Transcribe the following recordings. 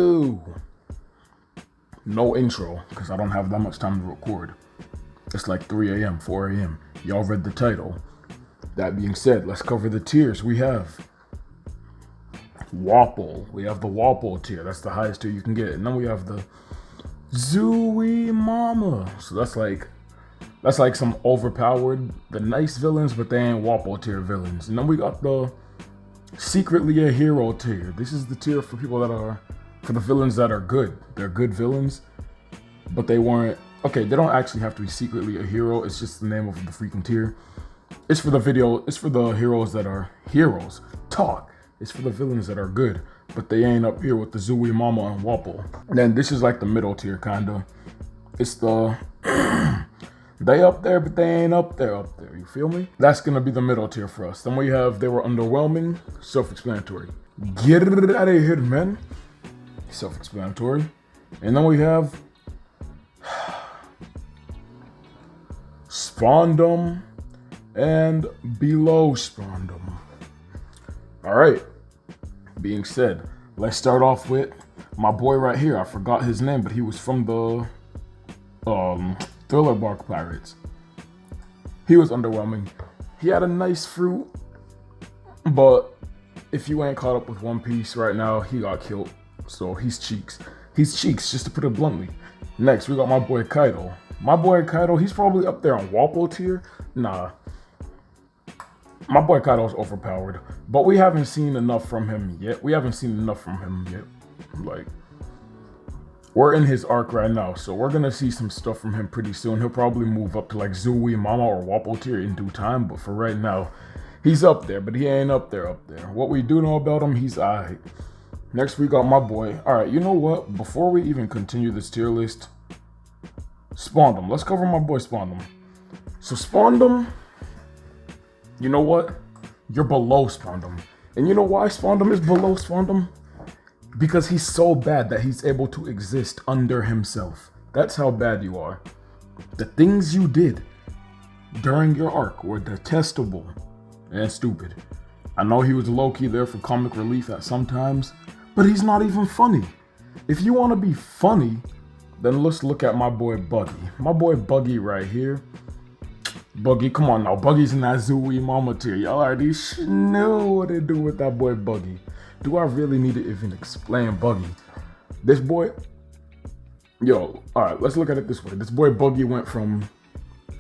Hello. No intro, because I don't have that much time to record. It's like 3 a.m., 4 a.m. Y'all read the title. That being said, let's cover the tiers. We have Wapple. We have the Wapple tier. That's the highest tier you can get. And then we have the Zooey Mama. So that's like some overpowered, the nice villains, but they ain't Wapple tier villains. And then we got the secretly a hero tier. This is the tier for people that are, for the villains that are good. They're good villains, but they weren't, okay, they don't actually have to be secretly a hero. It's just the name of the freaking tier. It's for the heroes that are heroes. Talk. It's for the villains that are good, but they ain't up here with the Zooey Mama and Wapple. And then this is like the middle tier, kinda. It's the they up there, but they ain't up there. You feel me? That's gonna be the middle tier for us. Then we have they were underwhelming, self-explanatory. Get it out of here, man. Self-explanatory. And then we have Spawndom and below Spawndom. All right. Being said, let's start off with my boy right here. I forgot his name, but he was from the Thriller Bark Pirates. He was underwhelming. He had a nice fruit, but if you ain't caught up with One Piece right now, he got killed. So he's cheeks. He's cheeks, just to put it bluntly. Next, we got my boy Kaido. My boy Kaido, he's probably up there on Wapple tier. Nah. My boy Kaido's overpowered, but we haven't seen enough from him yet. Like, we're in his arc right now, so we're gonna see some stuff from him pretty soon. He'll probably move up to like Zooey Mama or Wapple tier in due time, but for right now, he's up there, but he ain't up there. What we do know about him, he's alright. Next, we got my boy. All right, you know what? Before we even continue this tier list, Spawndom. Let's cover my boy Spawndom. So Spawndom, you know what? You're below Spawndom. And you know why Spawndom is below Spawndom? Because he's so bad that he's able to exist under himself. That's how bad you are. The things you did during your arc were detestable and stupid. I know he was low-key there for comic relief at some times, but he's not even funny. If you want to be funny, then let's look at my boy Buggy. My boy Buggy right here. Buggy, come on now. Buggy's in that Zooey Mama tier. Y'all already know what to do with that boy Buggy. Do I really need to even explain Buggy? This boy, yo, alright, let's look at it this way. This boy Buggy went from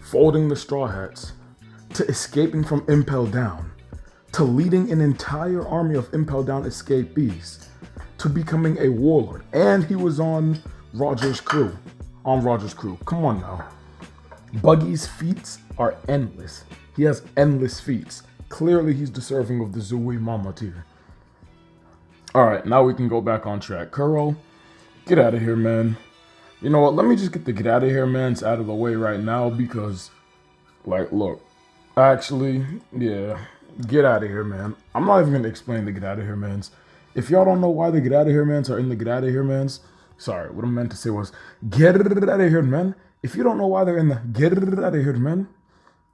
folding the Straw Hats to escaping from Impel Down, to leading an entire army of Impel Down escapees, to becoming a warlord. And he was on Roger's crew. Come on now. Buggy's feats are endless. He has endless feats. Clearly, he's deserving of the Zooey Mama tier. Alright, now we can go back on track. Kuro, get out of here, man. You know what? Let me just get the get out of here, mans out of the way right now because, like, look. Actually, yeah. Get out of here, man. I'm not even going to explain the get out of here, mans. If y'all don't know why the get out of here, mans are in the get out of here, mans. Sorry, what I meant to say was, get out of here, man. If you don't know why they're in the get out of here, man,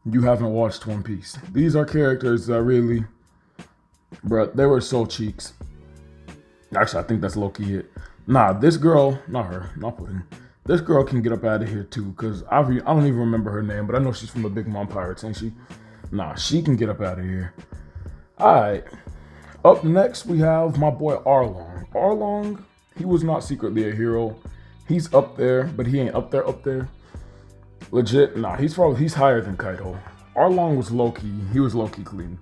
you haven't watched One Piece. These are characters that really, bruh, they were so cheeks. Actually, I think that's low-key it. Nah, this girl, not her, not Pudding. This girl can get up out of here too, because I don't even remember her name, but I know she's from the Big Mom Pirates, ain't she? Nah, she can get up out of here. Alright. Up next, we have my boy Arlong. Arlong, he was not secretly a hero. He's up there, but he ain't up there. Legit, nah, he's higher than Kaido. Arlong was low-key. He was low-key clean.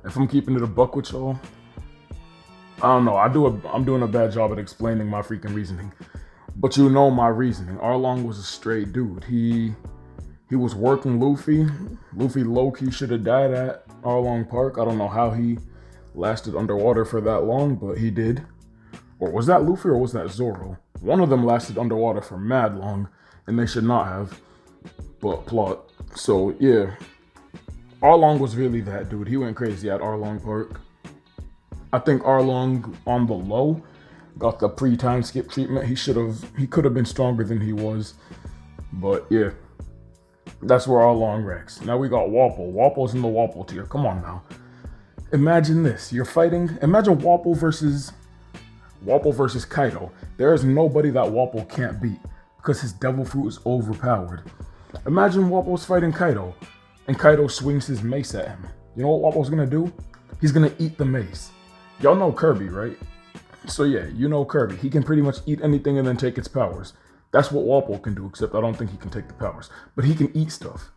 If I'm keeping it a buck with y'all, I don't know. I'm doing a bad job at explaining my freaking reasoning. But you know my reasoning. Arlong was a straight dude. He was working Luffy. Luffy low-key should have died at Arlong Park. I don't know how he lasted underwater for that long, but he did. Or was that Luffy or was that Zoro? One of them lasted underwater for mad long, and they should not have. But plot. So yeah, Arlong was really that dude. He went crazy at Arlong Park. I think Arlong on the low got the pre-time skip treatment. He could have been stronger than he was. But yeah, that's where Arlong ranks. Now we got Wapple. Wapple's in the Wapple tier. Come on now. Imagine this. Imagine Wapple versus Wapol versus Kaido. There is nobody that Wapol can't beat because his devil fruit is overpowered. Imagine Wapol's fighting Kaido and Kaido swings his mace at him. You know what Wapol's gonna do? He's gonna eat the mace. Y'all know Kirby, right? So yeah, you know Kirby. He can pretty much eat anything and then take its powers. That's what Wapol can do, except I don't think he can take the powers. But he can eat stuff.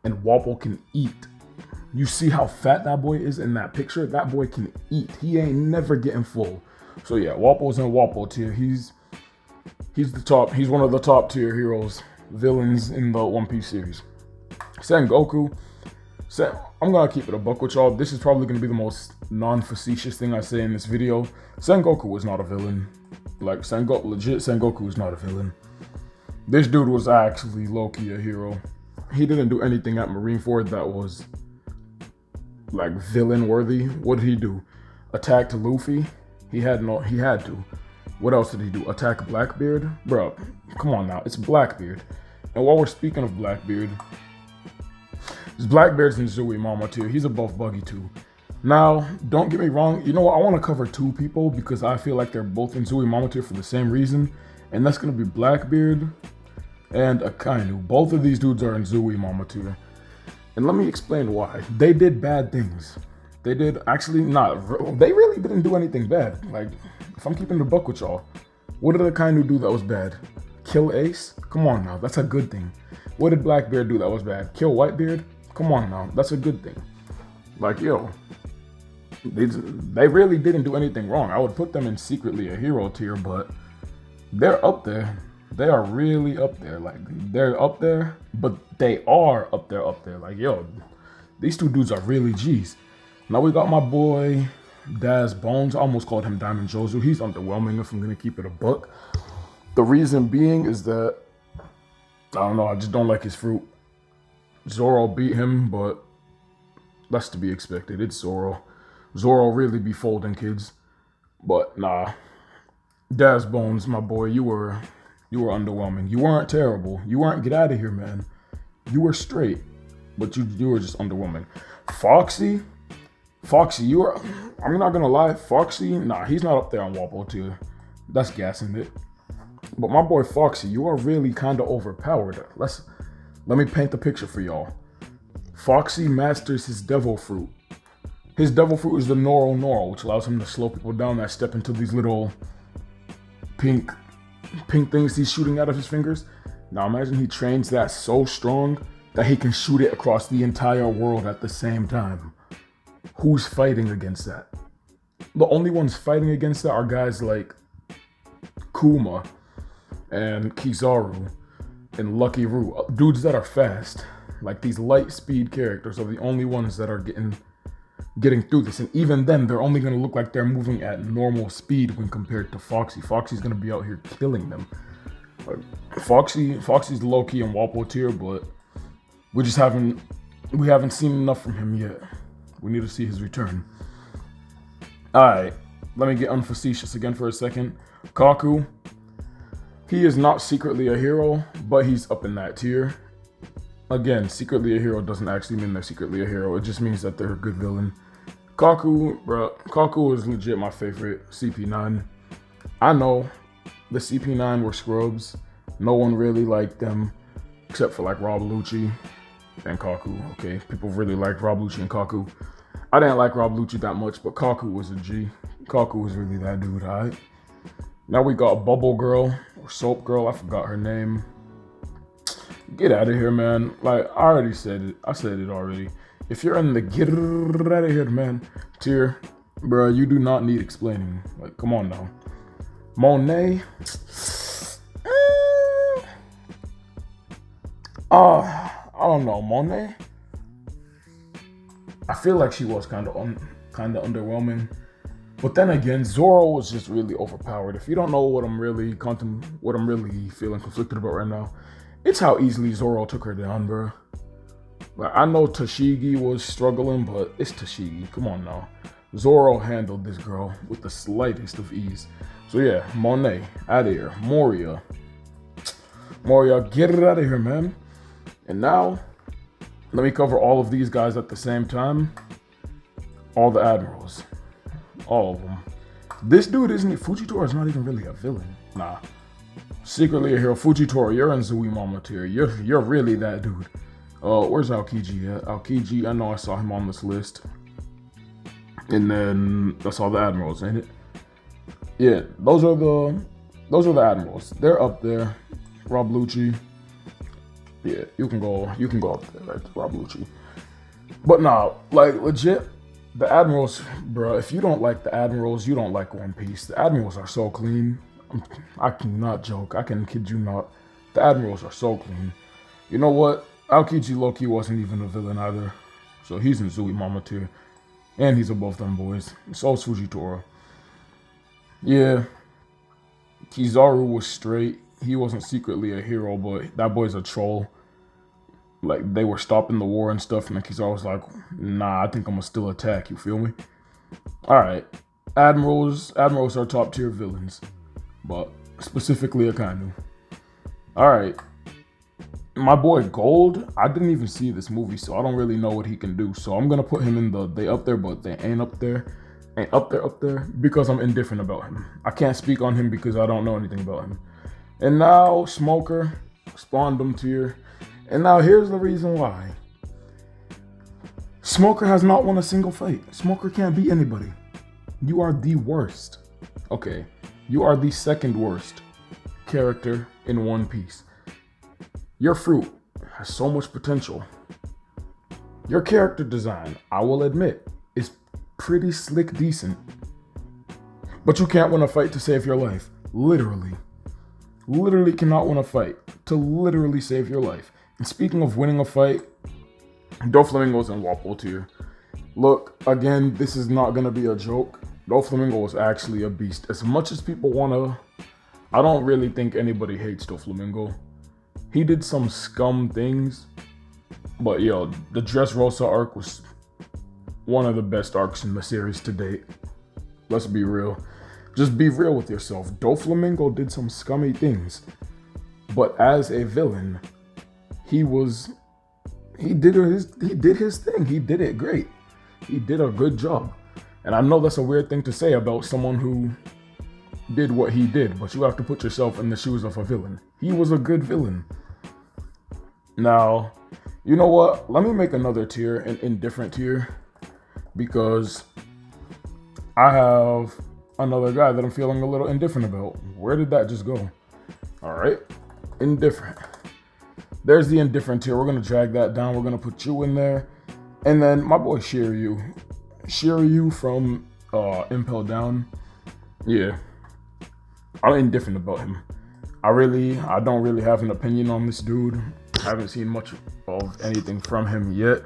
And Wapol can eat. You see how fat that boy is in that picture? That boy can eat. He ain't never getting full. So yeah, Wapol's in Wapol tier. He's the top. He's one of the top tier heroes, villains in the One Piece series. Sengoku. I'm gonna keep it a buck with y'all. This is probably gonna be the most non-facetious thing I say in this video. Sengoku was not a villain. Like legit Sengoku was not a villain. This dude was actually low-key a hero. He didn't do anything at Marineford that was like villain worthy. What did he do? Attacked Luffy? He had to. What else did he do? Attack Blackbeard? Bro, come on now. It's Blackbeard. And while we're speaking of Blackbeard, Blackbeard's in Zui Mama tier. He's above Buggy too. Now, don't get me wrong. You know what? I want to cover two people because I feel like they're both in Zui Mama tier for the same reason. And that's going to be Blackbeard and Akainu. Both of these dudes are in Zui Mama tier. And let me explain why. They did bad things. They did actually not. They really didn't do anything bad. Like, if I'm keeping the buck with y'all, what did Akainu do that was bad? Kill Ace? Come on now. That's a good thing. What did Blackbeard do that was bad? Kill Whitebeard? Come on now. That's a good thing. Like, yo, they really didn't do anything wrong. I would put them in secretly a hero tier, but they're up there. They are really up there. Like, they're up there, but they are up there. Like, yo, these two dudes are really G's. Now we got my boy Daz Bones. I almost called him Diamond Jozu. He's underwhelming if I'm gonna keep it a buck. The reason being is that, I don't know, I just don't like his fruit. Zoro beat him, but that's to be expected. It's Zoro. Zoro really be folding kids. But nah. Daz Bones, my boy, you were underwhelming. You weren't terrible. You weren't get out of here, man. You were straight. But you were just underwhelming. Foxy, you were, I'm not gonna lie, Foxy, nah, he's not up there on Wapol tier. That's gassing it. But my boy Foxy, you are really kind of overpowered. Let me paint the picture for y'all. Foxy masters his devil fruit. His devil fruit is the Noro, which allows him to slow people down that step into these little pink things he's shooting out of his fingers. Now imagine he trains that so strong that he can shoot it across the entire world at the same time. Who's fighting against that? The only ones fighting against that are guys like Kuma and Kizaru and Lucky Roo, dudes that are fast. Like, these light speed characters are the only ones that are getting through this, and even then they're only going to look like they're moving at normal speed when compared to Foxy. Foxy's going to be out here killing them. Like, Foxy's low-key in Wapol tier, but we haven't seen enough from him yet. We need to see his return. Alright, let me get unfacetious again for a second. Kaku, he is not secretly a hero, but he's up in that tier. Again, secretly a hero doesn't actually mean they're secretly a hero. It just means that they're a good villain. Kaku is legit my favorite CP9. I know the CP9 were scrubs. No one really liked them, except for like Rob Lucci and Kaku. Okay, people really liked Rob Lucci and Kaku. I didn't like Rob Lucci that much, but Kaku was a G. Kaku was really that dude, alright? Now we got Bubble Girl, or Soap Girl, I forgot her name. Get out of here, man. Like, I already said it. I said it already. If you're in the get out of here, man, tier, bro, you do not need explaining. Like, come on now. Monet. I don't know, Monet. I feel like she was kind of underwhelming. But then again, Zoro was just really overpowered. If you don't know what I'm really feeling conflicted about right now, it's how easily Zoro took her down, bro. Like, I know Tashigi was struggling, but it's Tashigi. Come on now. Zoro handled this girl with the slightest of ease. So yeah, Monet, out of here. Moria, get it out of here, man. And now, let me cover all of these guys at the same time. All the admirals. All of them. This dude isn't. Fujitora is not even really a villain. Nah. Secretly a hero. Fujitora, you're in Zui Mama tier. You're really that dude. Where's Aokiji at? Aokiji, I know I saw him on this list. And then that's all the admirals, ain't it? Yeah, those are the admirals. They're up there. Rob Lucci. Yeah, you can go up there, right? Rob Lucci. But nah, like legit, the admirals, bro. If you don't like the admirals, you don't like One Piece. The admirals are so clean. I cannot joke. I can kid you not. The admirals are so clean. You know what? Aokiji Loki wasn't even a villain either. So he's in Zui Mama tier. And he's above them boys. So is Fujitora. Yeah. Kizaru was straight. He wasn't secretly a hero, but that boy's a troll. Like, they were stopping the war and stuff, and then Kizaru was like, nah, I think I'm gonna still attack, you feel me? Alright. Admirals are top tier villains. But specifically Akainu. Alright. My boy Gold, I didn't even see this movie, so I don't really know what he can do. So I'm gonna put him in they up there, but they ain't up there. Ain't up there, because I'm indifferent about him. I can't speak on him because I don't know anything about him. And now Smoker, Spawndom tier. And now here's the reason why. Smoker has not won a single fight. Smoker can't beat anybody. You are the worst. Okay, you are the second worst character in One Piece. Your fruit has so much potential. Your character design, I will admit, is pretty slick decent. But you can't win a fight to save your life. Literally. Literally cannot win a fight to literally save your life. And speaking of winning a fight, Doflamingo's in Wapol tier. Look, again, this is not going to be a joke. Doflamingo is actually a beast. As much as people want to, I don't really think anybody hates Doflamingo. He did some scum things, but yo, the Dressrosa arc was one of the best arcs in the series to date. Let's be real. Just be real with yourself. Doflamingo did some scummy things, but as a villain, he did his thing. He did it great. He did a good job. And I know that's a weird thing to say about someone who did what he did, but you have to put yourself in the shoes of a villain. He was a good villain. Now, you know what? Let me make another tier, an indifferent tier, because I have another guy that I'm feeling a little indifferent about. Where did that just go? All right, indifferent. There's the indifferent tier. We're gonna drag that down. We're gonna put you in there, and then my boy Shiryu from Impel Down. Yeah, I'm indifferent about him. I don't really have an opinion on this dude. I haven't seen much of anything from him yet.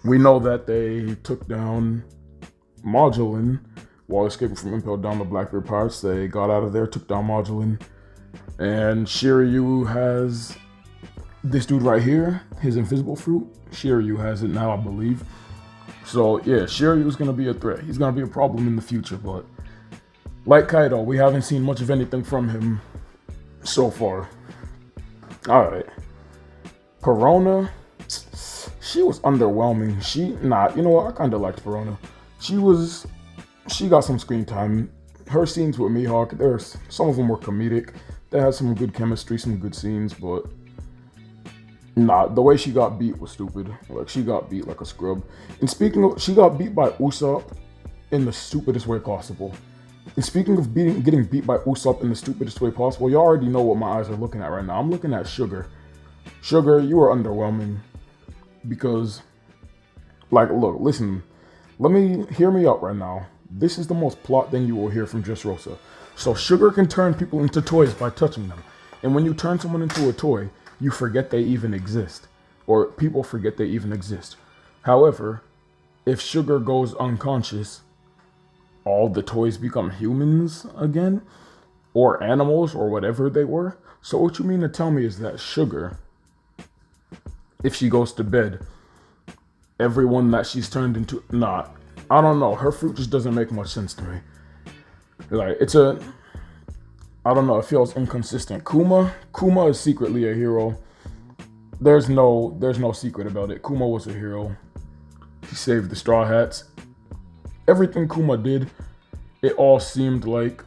We know that they took down Modulin while escaping from Impel Down the Blackbeard Pirates. They got out of there, took down Modulin. And Shiryu has this dude right here, his invisible fruit. Shiryu has it now, I believe. So yeah, Shiryu's gonna be a threat. He's gonna be a problem in the future, but like Kaido, we haven't seen much of anything from him so far. Alright. Perona, she was underwhelming. You know what? I kind of liked Perona. She got some screen time. Her scenes with Mihawk, some of them were comedic. They had some good chemistry, some good scenes, but the way she got beat was stupid. Like, she got beat like a scrub. And speaking of, she got beat by Usopp in the stupidest way possible. And speaking of getting beat by Usopp in the stupidest way possible, you already know what my eyes are looking at right now. I'm looking at Sugar. Sugar, you are underwhelming. Because, like, look, listen. Hear me out right now. This is the most plot thing you will hear from Dressrosa. So Sugar can turn people into toys by touching them. And when you turn someone into a toy, you forget they even exist. Or people forget they even exist. However, if Sugar goes unconscious, all the toys become humans again, or animals, or whatever they were. So what you mean to tell me is that Sugar, if she goes to bed, everyone that she's turned into, I don't know. Her fruit just doesn't make much sense to me. Like, I don't know, it feels inconsistent. Kuma is secretly a hero. There's no secret about it. Kuma was a hero. He saved the Straw Hats. Everything Kuma did it all seemed like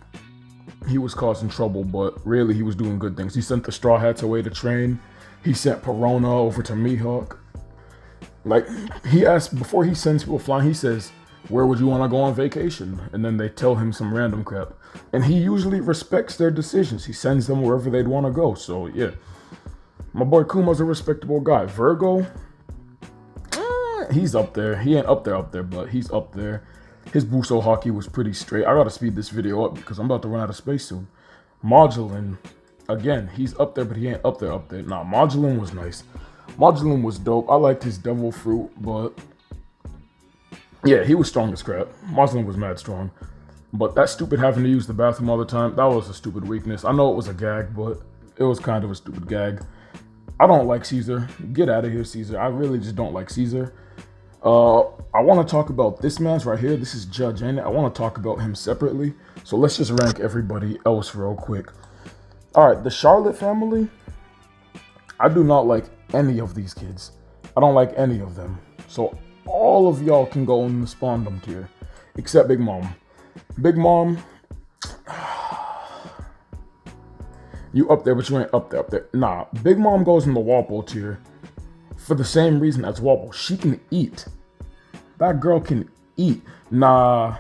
he was causing trouble, but really he was doing good things. He sent the Straw Hats away to train. He sent Perona over to Mihawk. Like, he asked, before he sends people flying, he says, where would you want to go on vacation? And then they tell him some random crap. And he usually respects their decisions. He sends them wherever they'd want to go. So, yeah. My boy Kuma's a respectable guy. Virgo, he's up there. He ain't up there, but he's up there. His Buso Hockey was pretty straight. I gotta speed this video up because I'm about to run out of space soon. Modulin, again, he's up there, but he ain't up there. Nah, Modulin was nice. Modulin was dope. I liked his Devil Fruit, but yeah, he was strong as crap. Modulin was mad strong. But that stupid having to use the bathroom all the time, that was a stupid weakness. I know it was a gag, but it was kind of a stupid gag. I don't like Caesar. Get out of here, Caesar. I really just don't like Caesar. I want to talk about this man's right here. This is Judge, ain't it? I want to talk about him separately. So let's just rank everybody else real quick. All right, the Charlotte family. I do not like any of these kids. I don't like any of them. So all of y'all can go in the Spondum tier, except Big Mom. Big Mom, you up there, but you ain't up there. Nah, Big Mom goes in the Wapol tier for the same reason as Wapol. She can eat. That girl can eat. Nah,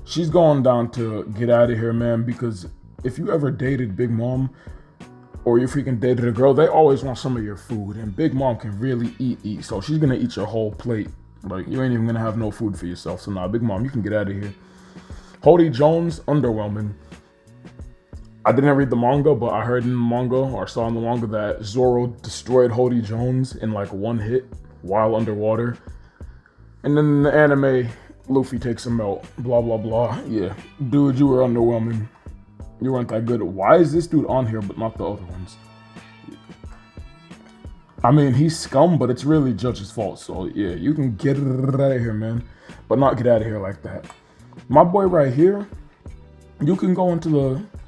she's going down to get out of here, man, because if you ever dated Big Mom or you freaking dated a girl, they always want some of your food, and Big Mom can really eat. So she's gonna eat your whole plate. Like, you ain't even gonna have no food for yourself. So nah, Big Mom, you can get out of here. Hody Jones, underwhelming. I didn't read the manga, but I heard in the manga or saw in the manga that Zoro destroyed Hody Jones in like one hit while underwater. And then in the anime, Luffy takes him out. Blah, blah, blah. Yeah. Dude, you were underwhelming. You weren't that good. Why is this dude on here but not the other ones? I mean, he's scum, but it's really Judge's fault. So yeah, you can get out of here, man. But not get out of here like that. My boy right here, you can go into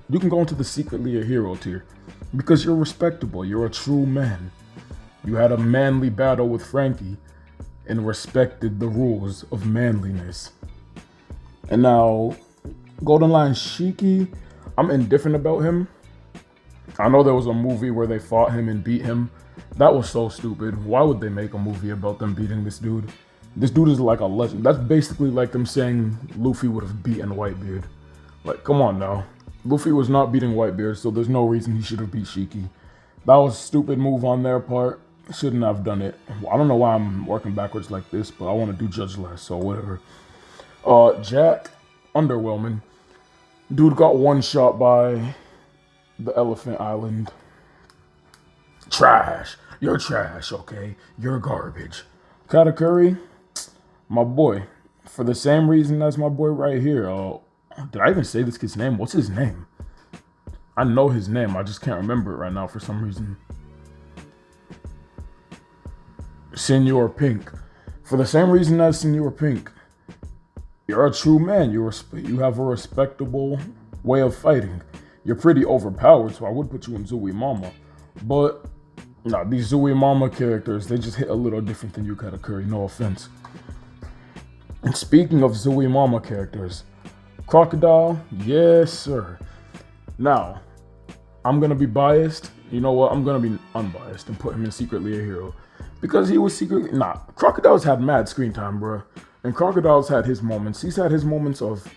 the secretly a hero tier because you're respectable. You're a true man. You had a manly battle with Frankie and respected the rules of manliness. And now, Golden Lion Shiki, I'm indifferent about him. I know there was a movie where they fought him and beat him. That was so stupid. Why would they make a movie about them beating this dude? This dude is like a legend. That's basically like them saying Luffy would have beaten Whitebeard. Like, come on now. Luffy was not beating Whitebeard, so there's no reason he should have beat Shiki. That was a stupid move on their part. Shouldn't have done it. I don't know why I'm working backwards like this, but I want to do Judge last, so whatever. Jack, underwhelming. Dude got one shot by the Elephant Island. Trash. You're trash, okay? You're garbage. Katakuri, my boy. For the same reason as my boy right here. Did I even say this kid's name? What's his name? I know his name. I just can't remember it right now for some reason. Senor Pink. For the same reason as Senor Pink. You're a true man. You have a respectable way of fighting. You're pretty overpowered, so I would put you in Zui Mama. But, nah, these Zui Mama characters, they just hit a little different than you, Katakuri. No offense. And speaking of Zui Mama characters, Crocodile, yes, sir. Now, I'm going to be biased. You know what? I'm going to be unbiased and put him in Secretly a Hero. Because he was secretly... Nah, Crocodile's had mad screen time, bruh. And Crocodile's had his moments. He's had his moments of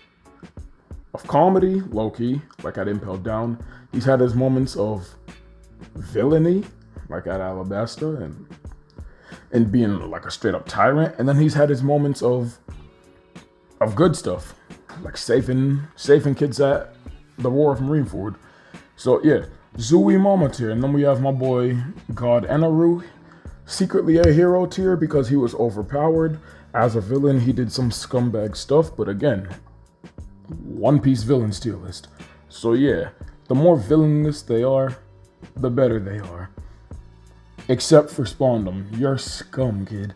comedy, low-key, like at Impelled Down. He's had his moments of villainy, like at Alabasta, and being like a straight-up tyrant. And then he's had his moments of good stuff, like saving kids at the War of Marineford. So yeah, Zui Mama tier. And then we have my boy God Enaru, secretly a hero tier because he was overpowered. As a villain, he did some scumbag stuff, but again, One Piece villains tier list. So yeah, the more villainous they are, the better they are. Except for Spondum, you're scum, kid.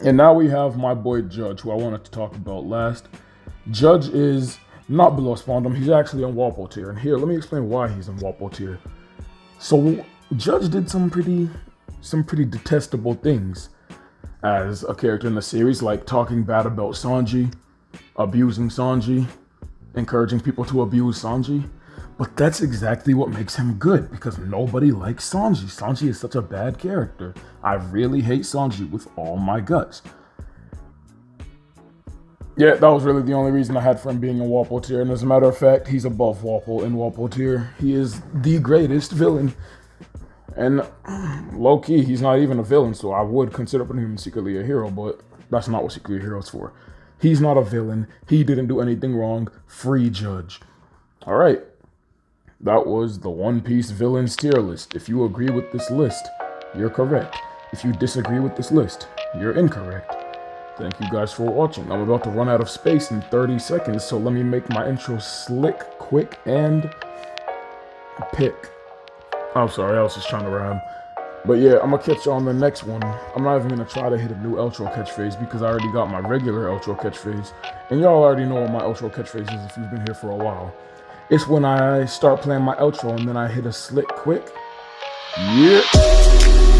And now we have my boy Judge, who I wanted to talk about last. Judge is not below Spondum, he's actually on Wapol tier. And here, let me explain why he's in Wapol tier. So Judge did some pretty detestable things as a character in the series, like talking bad about Sanji, abusing Sanji, encouraging people to abuse Sanji. But that's exactly what makes him good, because nobody likes Sanji. Sanji is such a bad character. I really hate Sanji with all my guts. Yeah, that was really the only reason I had for him being in Wapol tier. And as a matter of fact, he's above Wapol in Wapol tier. He is the greatest villain. And low-key, he's not even a villain, so I would consider putting him secretly a hero, but that's not what secretly a hero is for. He's not a villain. He didn't do anything wrong. Free judge. All right. That was the One Piece villains tier list. If you agree with this list, you're correct. If you disagree with this list, you're incorrect. Thank you guys for watching. I'm about to run out of space in 30 seconds, so let me make my intro slick, quick, and pick. I'm sorry, I was just trying to rhyme. But yeah, I'm gonna catch you on the next one. I'm not even gonna try to hit a new outro catchphrase because I already got my regular outro catchphrase. And y'all already know what my outro catchphrase is if you've been here for a while. It's when I start playing my outro and then I hit a slick quick. Yeah.